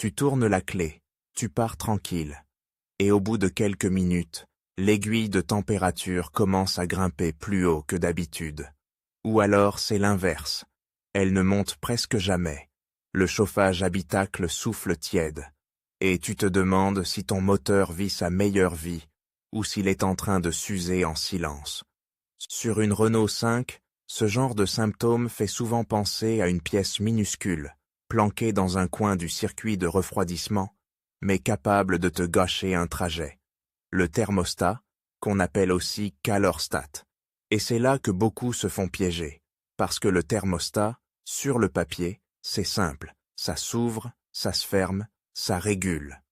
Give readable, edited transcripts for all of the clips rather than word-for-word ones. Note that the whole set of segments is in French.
Tu tournes la clé, tu pars tranquille. Et au bout de quelques minutes, l'aiguille de température commence à grimper plus haut que d'habitude. Ou alors c'est l'inverse. Elle ne monte presque jamais. Le chauffage habitacle souffle tiède. Et tu te demandes si ton moteur vit sa meilleure vie ou s'il est en train de s'user en silence. Sur une Renault 5, ce genre de symptôme fait souvent penser à une pièce minuscule, planquée dans un coin du circuit de refroidissement, mais capable de te gâcher un trajet. Le thermostat, qu'on appelle aussi calorstat. Et c'est là que beaucoup se font piéger, parce que le thermostat, sur le papier, c'est simple, ça s'ouvre, ça se ferme, ça régule.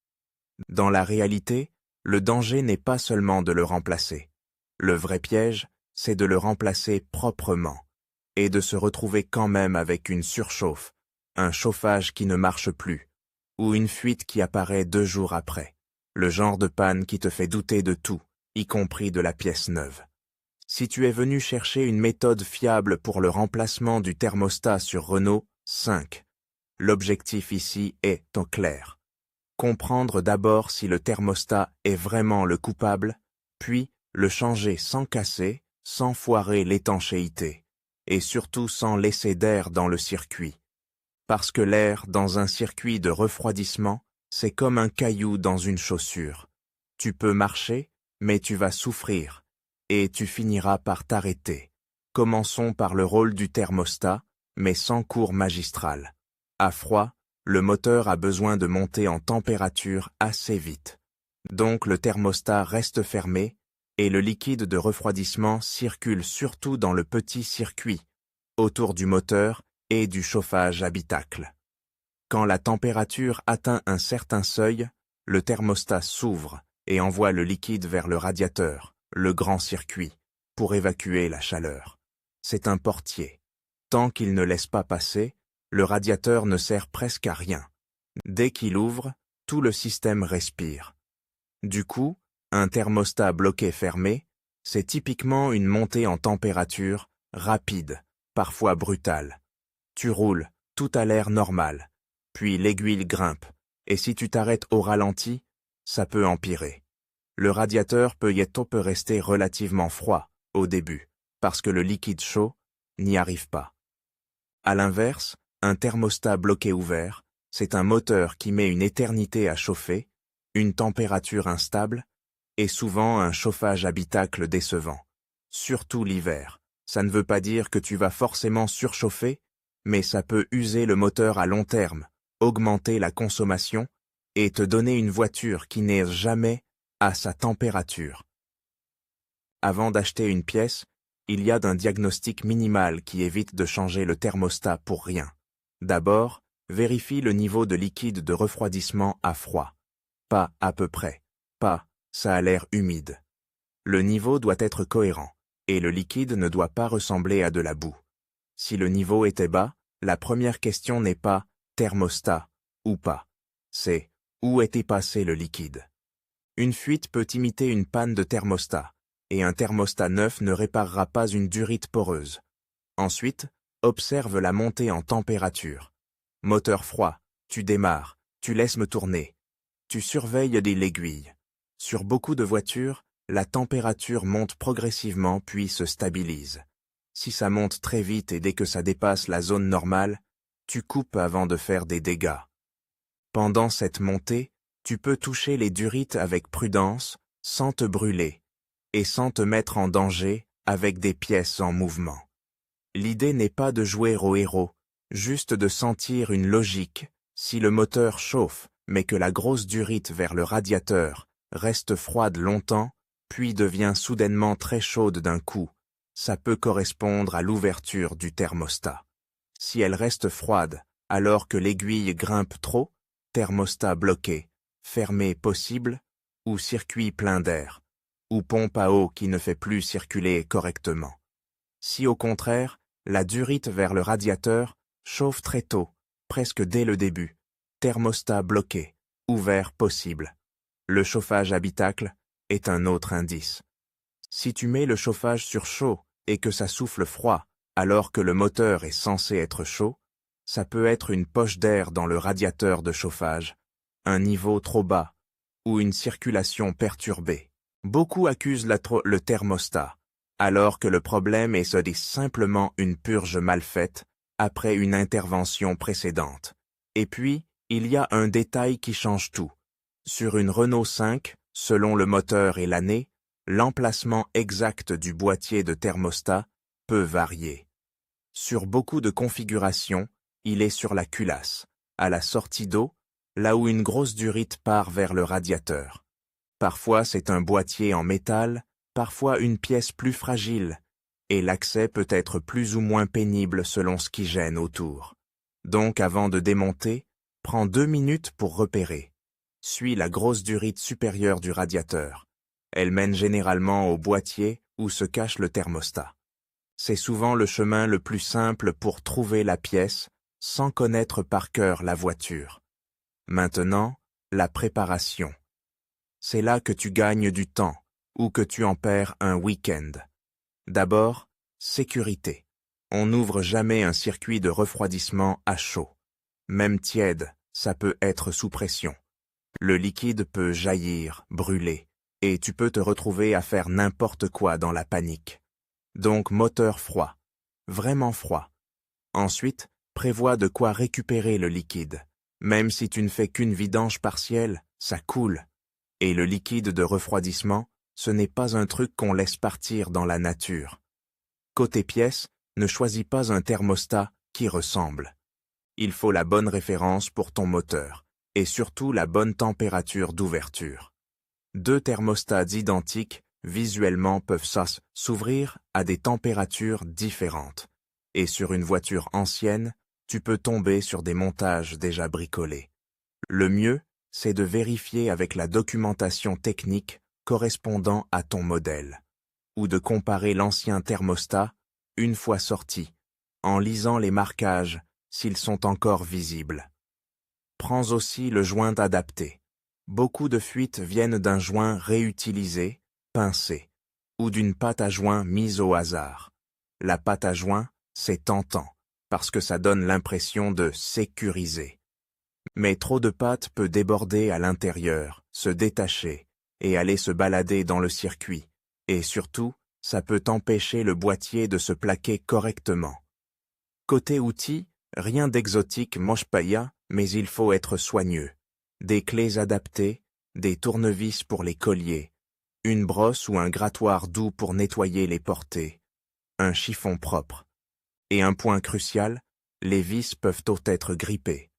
Dans la réalité, le danger n'est pas seulement de le remplacer. Le vrai piège, c'est de le remplacer proprement, et de se retrouver quand même avec une surchauffe, un chauffage qui ne marche plus, ou une fuite qui apparaît 2 jours après, le genre de panne qui te fait douter de tout, y compris de la pièce neuve. Si tu es venu chercher une méthode fiable pour le remplacement du thermostat sur Renault 5, l'objectif ici est en clair. Comprendre d'abord si le thermostat est vraiment le coupable, puis le changer sans casser, sans foirer l'étanchéité, et surtout sans laisser d'air dans le circuit. Parce que l'air dans un circuit de refroidissement, c'est comme un caillou dans une chaussure. Tu peux marcher, mais tu vas souffrir, et tu finiras par t'arrêter. Commençons par le rôle du thermostat, mais sans cours magistral. À froid, le moteur a besoin de monter en température assez vite. Donc le thermostat reste fermé, et le liquide de refroidissement circule surtout dans le petit circuit, autour du moteur et du chauffage habitacle. Quand la température atteint un certain seuil, le thermostat s'ouvre et envoie le liquide vers le radiateur, le grand circuit, pour évacuer la chaleur. C'est un portier. Tant qu'il ne laisse pas passer, le radiateur ne sert presque à rien. Dès qu'il ouvre, tout le système respire. Du coup, un thermostat bloqué fermé, c'est typiquement une montée en température rapide, parfois brutale. Tu roules, tout a l'air normal, puis l'aiguille grimpe, et si tu t'arrêtes au ralenti, ça peut empirer. Le radiateur peut rester relativement froid au début, parce que le liquide chaud n'y arrive pas. À l'inverse, un thermostat bloqué ouvert, c'est un moteur qui met une éternité à chauffer, une température instable, et souvent un chauffage habitacle décevant. Surtout l'hiver. Ça ne veut pas dire que tu vas forcément surchauffer, mais ça peut user le moteur à long terme, augmenter la consommation, et te donner une voiture qui n'est jamais à sa température. Avant d'acheter une pièce, il y a un diagnostic minimal qui évite de changer le thermostat pour rien. D'abord, vérifie le niveau de liquide de refroidissement à froid. Pas à peu près. Pas, ça a l'air humide. Le niveau doit être cohérent, et le liquide ne doit pas ressembler à de la boue. Si le niveau était bas, la première question n'est pas « thermostat » ou pas. C'est « où était passé le liquide ?» Une fuite peut imiter une panne de thermostat, et un thermostat neuf ne réparera pas une durite poreuse. Ensuite, observe la montée en température. Moteur froid, tu démarres, tu laisses me tourner. Tu surveilles l'aiguille. Sur beaucoup de voitures, la température monte progressivement puis se stabilise. Si ça monte très vite et dès que ça dépasse la zone normale, tu coupes avant de faire des dégâts. Pendant cette montée, tu peux toucher les durites avec prudence, sans te brûler, et sans te mettre en danger avec des pièces en mouvement. L'idée n'est pas de jouer au héros, juste de sentir une logique. Si le moteur chauffe, mais que la grosse durite vers le radiateur reste froide longtemps, puis devient soudainement très chaude d'un coup, ça peut correspondre à l'ouverture du thermostat. Si elle reste froide, alors que l'aiguille grimpe trop, thermostat bloqué, fermé possible, ou circuit plein d'air, ou pompe à eau qui ne fait plus circuler correctement. Si au contraire, la durite vers le radiateur chauffe très tôt, presque dès le début, thermostat bloqué, ouvert possible. Le chauffage habitacle est un autre indice. Si tu mets le chauffage sur chaud et que ça souffle froid alors que le moteur est censé être chaud, ça peut être une poche d'air dans le radiateur de chauffage, un niveau trop bas, ou une circulation perturbée. Beaucoup accusent le thermostat, alors que le problème est simplement une purge mal faite après une intervention précédente. Et puis, il y a un détail qui change tout. Sur une Renault 5, selon le moteur et l'année, l'emplacement exact du boîtier de thermostat peut varier. Sur beaucoup de configurations, il est sur la culasse, à la sortie d'eau, là où une grosse durite part vers le radiateur. Parfois c'est un boîtier en métal, parfois une pièce plus fragile, et l'accès peut être plus ou moins pénible selon ce qui gêne autour. Donc avant de démonter, prends 2 minutes pour repérer. Suis la grosse durite supérieure du radiateur. Elle mène généralement au boîtier où se cache le thermostat. C'est souvent le chemin le plus simple pour trouver la pièce sans connaître par cœur la voiture. Maintenant, la préparation. C'est là que tu gagnes du temps ou que tu en perds un week-end. D'abord, sécurité. On n'ouvre jamais un circuit de refroidissement à chaud. Même tiède, ça peut être sous pression. Le liquide peut jaillir, brûler, et tu peux te retrouver à faire n'importe quoi dans la panique. Donc moteur froid, vraiment froid. Ensuite, prévois de quoi récupérer le liquide. Même si tu ne fais qu'une vidange partielle, ça coule. Et le liquide de refroidissement, ce n'est pas un truc qu'on laisse partir dans la nature. Côté pièce, ne choisis pas un thermostat qui ressemble. Il faut la bonne référence pour ton moteur, et surtout la bonne température d'ouverture. 2 thermostats identiques, visuellement peuvent s'ouvrir à des températures différentes. Et sur une voiture ancienne, tu peux tomber sur des montages déjà bricolés. Le mieux, c'est de vérifier avec la documentation technique correspondant à ton modèle, ou de comparer l'ancien thermostat, une fois sorti, en lisant les marquages s'ils sont encore visibles. Prends aussi le joint adapté. Beaucoup de fuites viennent d'un joint réutilisé, pincé, ou d'une pâte à joint mise au hasard. La pâte à joint, c'est tentant, parce que ça donne l'impression de sécuriser. Mais trop de pâte peut déborder à l'intérieur, se détacher, et aller se balader dans le circuit, et surtout, ça peut empêcher le boîtier de se plaquer correctement. Côté outils, rien d'exotique moche-païa, mais il faut être soigneux. Des clés adaptées, des tournevis pour les colliers, une brosse ou un grattoir doux pour nettoyer les portées, un chiffon propre. Et un point crucial, les vis peuvent être grippées.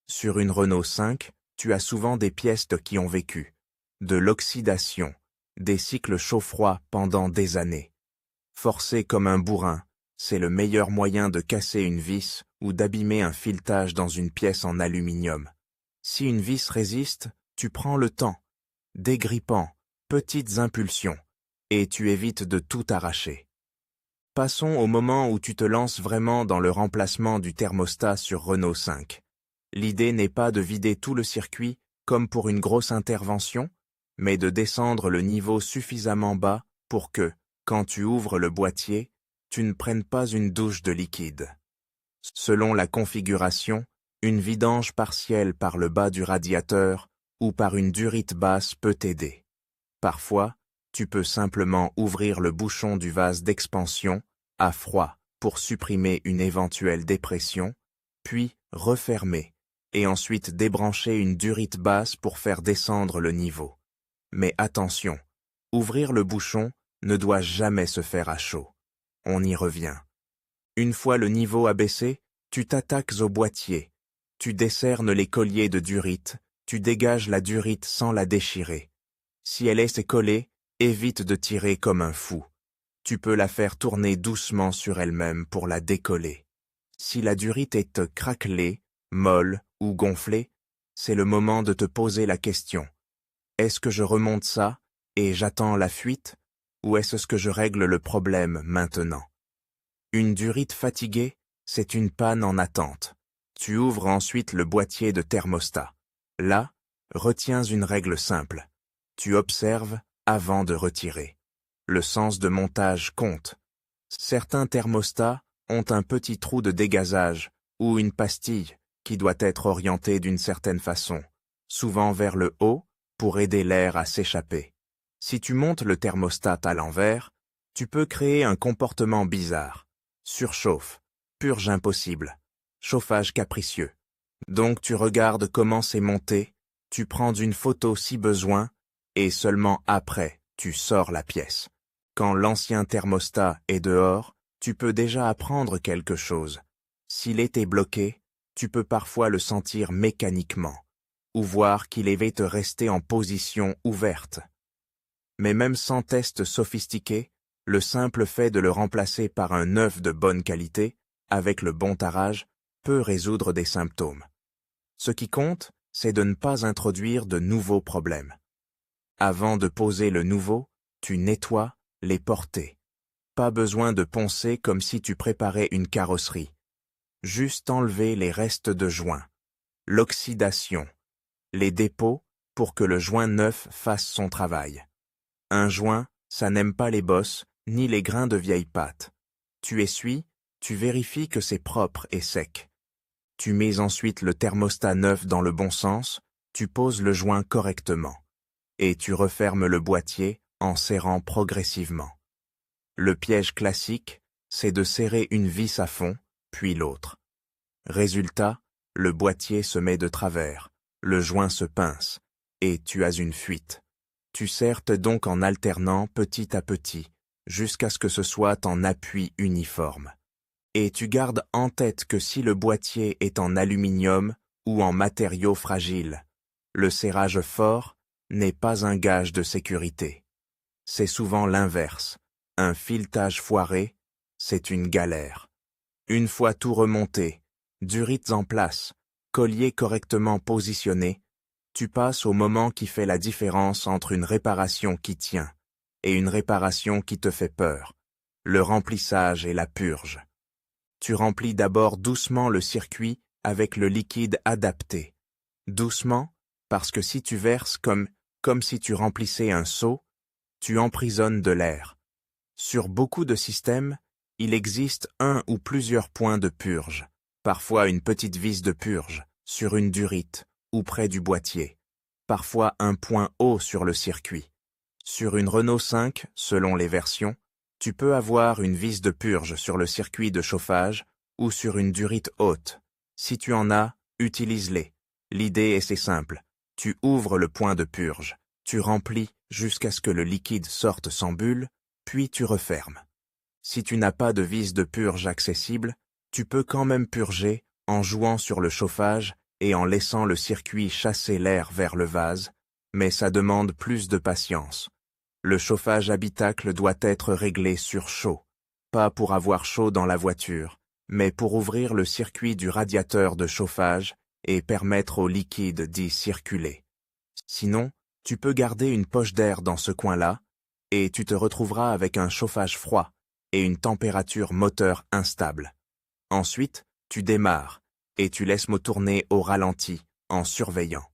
Sur une Renault 5, tu as souvent des pièces qui ont vécu, de l'oxydation, des cycles chaud-froid pendant des années. Forcer comme un bourrin, c'est le meilleur moyen de casser une vis ou d'abîmer un filetage dans une pièce en aluminium. Si une vis résiste, tu prends le temps, dégrippant, petites impulsions, et tu évites de tout arracher. Passons au moment où tu te lances vraiment dans le remplacement du thermostat sur Renault 5. L'idée n'est pas de vider tout le circuit comme pour une grosse intervention, mais de descendre le niveau suffisamment bas pour que, quand tu ouvres le boîtier, tu ne prennes pas une douche de liquide. Selon la configuration, une vidange partielle par le bas du radiateur ou par une durite basse peut t'aider. Parfois, tu peux simplement ouvrir le bouchon du vase d'expansion à froid pour supprimer une éventuelle dépression, puis refermer, et ensuite débrancher une durite basse pour faire descendre le niveau. Mais attention, ouvrir le bouchon ne doit jamais se faire à chaud. On y revient. Une fois le niveau abaissé, tu t'attaques au boîtier, tu décernes les colliers de durite, tu dégages la durite sans la déchirer. Si elle est collée, évite de tirer comme un fou. Tu peux la faire tourner doucement sur elle-même pour la décoller. Si la durite est craquelée, molle ou gonflée, c'est le moment de te poser la question. Est-ce que je remonte ça et j'attends la fuite, ou est-ce que je règle le problème maintenant? Une durite fatiguée, c'est une panne en attente. Tu ouvres ensuite le boîtier de thermostat. Là, retiens une règle simple. Tu observes avant de retirer. Le sens de montage compte. Certains thermostats ont un petit trou de dégazage ou une pastille qui doit être orientée d'une certaine façon, souvent vers le haut, pour aider l'air à s'échapper. Si tu montes le thermostat à l'envers, tu peux créer un comportement bizarre. Surchauffe, purge impossible, chauffage capricieux. Donc tu regardes comment c'est monté, tu prends une photo si besoin, et seulement après, tu sors la pièce. Quand l'ancien thermostat est dehors, tu peux déjà apprendre quelque chose. S'il était bloqué, tu peux parfois le sentir mécaniquement, ou voir qu'il évite de rester en position ouverte. Mais même sans test sophistiqué, le simple fait de le remplacer par un neuf de bonne qualité, avec le bon tarage, peut résoudre des symptômes. Ce qui compte, c'est de ne pas introduire de nouveaux problèmes. Avant de poser le nouveau, tu nettoies les portées. Pas besoin de poncer comme si tu préparais une carrosserie. Juste enlever les restes de joint, l'oxydation, les dépôts pour que le joint neuf fasse son travail. Un joint, ça n'aime pas les bosses ni les grains de vieille pâte. Tu essuies, tu vérifies que c'est propre et sec. Tu mets ensuite le thermostat neuf dans le bon sens, tu poses le joint correctement. Et tu refermes le boîtier en serrant progressivement. Le piège classique, c'est de serrer une vis à fond, puis l'autre. Résultat, le boîtier se met de travers, le joint se pince, et tu as une fuite. Tu serres donc en alternant petit à petit, jusqu'à ce que ce soit en appui uniforme. Et tu gardes en tête que si le boîtier est en aluminium ou en matériaux fragiles, le serrage fort n'est pas un gage de sécurité. C'est souvent l'inverse. Un filetage foiré, c'est une galère. Une fois tout remonté, durites en place, collier correctement positionné, tu passes au moment qui fait la différence entre une réparation qui tient et une réparation qui te fait peur, le remplissage et la purge. Tu remplis d'abord doucement le circuit avec le liquide adapté. Doucement, parce que si tu verses comme si tu remplissais un seau, tu emprisonnes de l'air. Sur beaucoup de systèmes, il existe un ou plusieurs points de purge, parfois une petite vis de purge, sur une durite ou près du boîtier, parfois un point haut sur le circuit. Sur une Renault 5, selon les versions, tu peux avoir une vis de purge sur le circuit de chauffage ou sur une durite haute. Si tu en as, utilise-les. L'idée est simple. Tu ouvres le point de purge, tu remplis jusqu'à ce que le liquide sorte sans bulle, puis tu refermes. Si tu n'as pas de vis de purge accessible, tu peux quand même purger en jouant sur le chauffage et en laissant le circuit chasser l'air vers le vase, mais ça demande plus de patience. Le chauffage habitacle doit être réglé sur chaud, pas pour avoir chaud dans la voiture, mais pour ouvrir le circuit du radiateur de chauffage et permettre au liquide d'y circuler. Sinon, tu peux garder une poche d'air dans ce coin-là, et tu te retrouveras avec un chauffage froid et une température moteur instable. Ensuite, tu démarres, et tu laisses tourner au ralenti, en surveillant.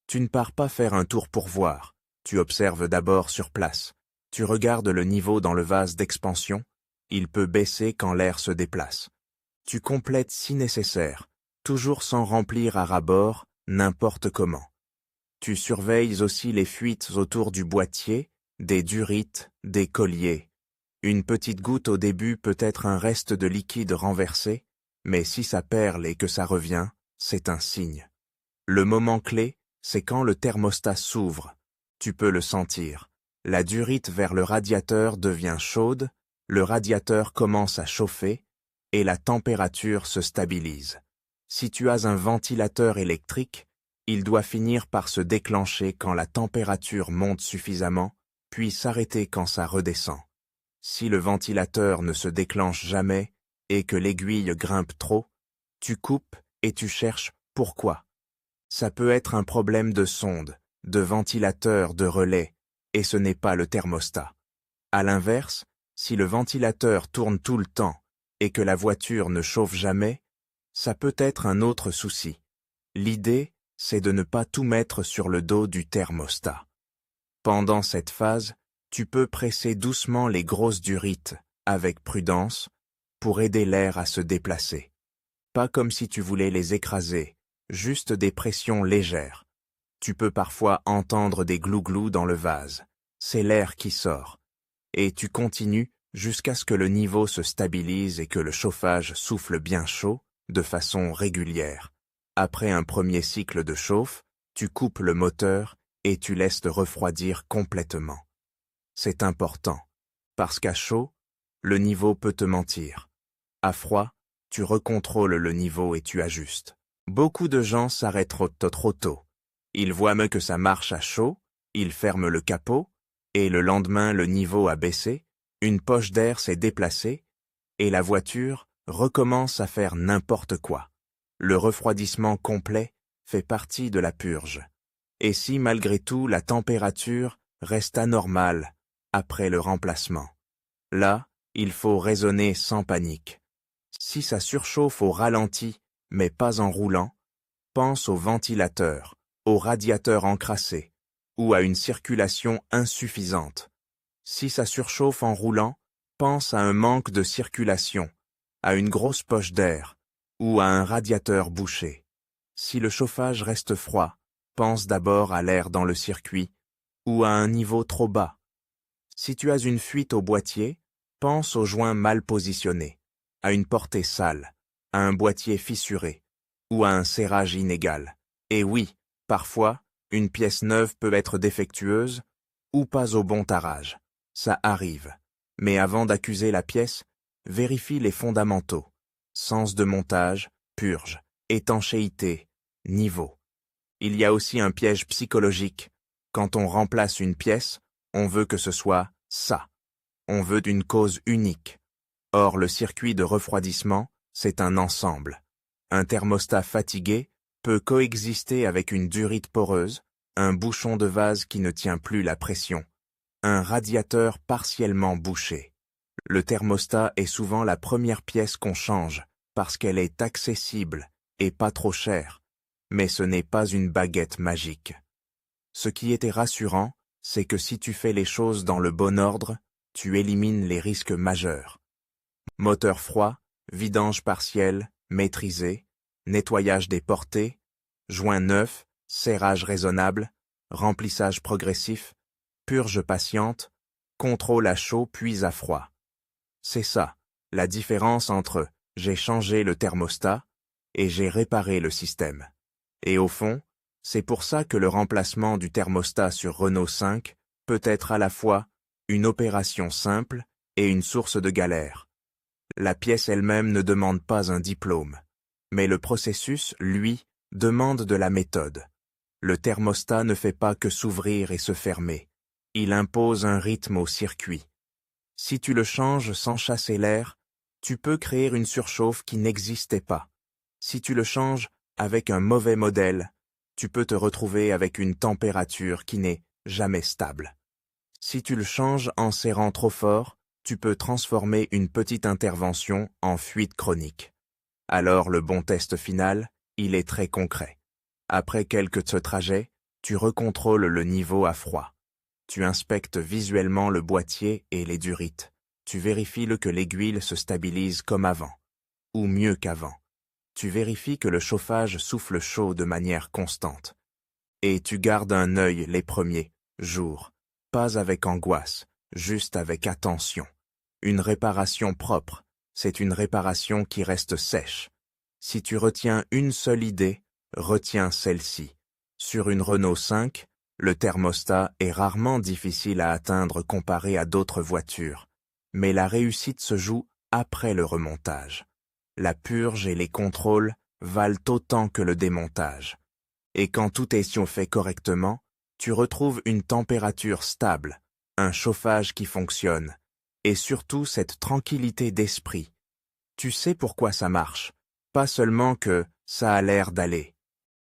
Tu ne pars pas faire un tour pour voir, tu observes d'abord sur place. Tu regardes le niveau dans le vase d'expansion, il peut baisser quand l'air se déplace. Tu complètes si nécessaire, toujours sans remplir à ras-bord, n'importe comment. Tu surveilles aussi les fuites autour du boîtier, des durites, des colliers. Une petite goutte au début peut être un reste de liquide renversé, mais si ça perle et que ça revient, c'est un signe. Le moment clé, c'est quand le thermostat s'ouvre. Tu peux le sentir. La durite vers le radiateur devient chaude, le radiateur commence à chauffer, et la température se stabilise. Si tu as un ventilateur électrique, il doit finir par se déclencher quand la température monte suffisamment, puis s'arrêter quand ça redescend. Si le ventilateur ne se déclenche jamais et que l'aiguille grimpe trop, tu coupes et tu cherches pourquoi. Ça peut être un problème de sonde, de ventilateur, de relais, et ce n'est pas le thermostat. À l'inverse, si le ventilateur tourne tout le temps et que la voiture ne chauffe jamais, ça peut être un autre souci. L'idée, c'est de ne pas tout mettre sur le dos du thermostat. Pendant cette phase, tu peux presser doucement les grosses durites, avec prudence, pour aider l'air à se déplacer. Pas comme si tu voulais les écraser, juste des pressions légères. Tu peux parfois entendre des glouglous dans le vase. C'est l'air qui sort. Et tu continues jusqu'à ce que le niveau se stabilise et que le chauffage souffle bien chaud, de façon régulière. Après un premier cycle de chauffe, tu coupes le moteur et tu laisses le refroidir complètement. C'est important, parce qu'à chaud, le niveau peut te mentir. À froid, tu recontrôles le niveau et tu ajustes. Beaucoup de gens s'arrêtent trop tôt. Ils voient mieux que ça marche à chaud, ils ferment le capot, et le lendemain le niveau a baissé, une poche d'air s'est déplacée, et la voiture recommence à faire n'importe quoi. Le refroidissement complet fait partie de la purge. Et si malgré tout la température reste anormale après le remplacement, là, il faut raisonner sans panique. Si ça surchauffe au ralenti, mais pas en roulant, pense au ventilateur, au radiateur encrassé, ou à une circulation insuffisante. Si ça surchauffe en roulant, pense à un manque de circulation, à une grosse poche d'air, ou à un radiateur bouché. Si le chauffage reste froid, pense d'abord à l'air dans le circuit, ou à un niveau trop bas. Si tu as une fuite au boîtier, pense au joint mal positionné, à une portée sale, à un boîtier fissuré, ou à un serrage inégal. Et oui, parfois, une pièce neuve peut être défectueuse, ou pas au bon tarage. Ça arrive. Mais avant d'accuser la pièce, vérifie les fondamentaux. Sens de montage, purge, étanchéité, niveau. Il y a aussi un piège psychologique. Quand on remplace une pièce, on veut que ce soit ça. On veut d'une cause unique. Or, le circuit de refroidissement, c'est un ensemble. Un thermostat fatigué peut coexister avec une durite poreuse, un bouchon de vase qui ne tient plus la pression, un radiateur partiellement bouché. Le thermostat est souvent la première pièce qu'on change parce qu'elle est accessible et pas trop chère, mais ce n'est pas une baguette magique. Ce qui était rassurant, c'est que si tu fais les choses dans le bon ordre, tu élimines les risques majeurs. Moteur froid, vidange partiel, maîtrisé, nettoyage des portées, joint neuf, serrage raisonnable, remplissage progressif, purge patiente, contrôle à chaud puis à froid. C'est ça, la différence entre « j'ai changé le thermostat » et « j'ai réparé le système ». Et au fond, c'est pour ça que le remplacement du thermostat sur Renault 5 peut être à la fois une opération simple et une source de galère. La pièce elle-même ne demande pas un diplôme, mais le processus, lui, demande de la méthode. Le thermostat ne fait pas que s'ouvrir et se fermer. Il impose un rythme au circuit. Si tu le changes sans chasser l'air, tu peux créer une surchauffe qui n'existait pas. Si tu le changes avec un mauvais modèle, tu peux te retrouver avec une température qui n'est jamais stable. Si tu le changes en serrant trop fort, tu peux transformer une petite intervention en fuite chronique. Alors le bon test final, il est très concret. Après quelques trajets, tu recontrôles le niveau à froid. Tu inspectes visuellement le boîtier et les durites. Tu vérifies que l'aiguille se stabilise comme avant, ou mieux qu'avant. Tu vérifies que le chauffage souffle chaud de manière constante. Et tu gardes un œil les premiers jours, pas avec angoisse, juste avec attention. Une réparation propre, c'est une réparation qui reste sèche. Si tu retiens une seule idée, retiens celle-ci. Sur une Renault 5, le thermostat est rarement difficile à atteindre comparé à d'autres voitures, mais la réussite se joue après le remontage. La purge et les contrôles valent autant que le démontage. Et quand tout est fait correctement, tu retrouves une température stable, un chauffage qui fonctionne, et surtout cette tranquillité d'esprit. Tu sais pourquoi ça marche, pas seulement que ça a l'air d'aller.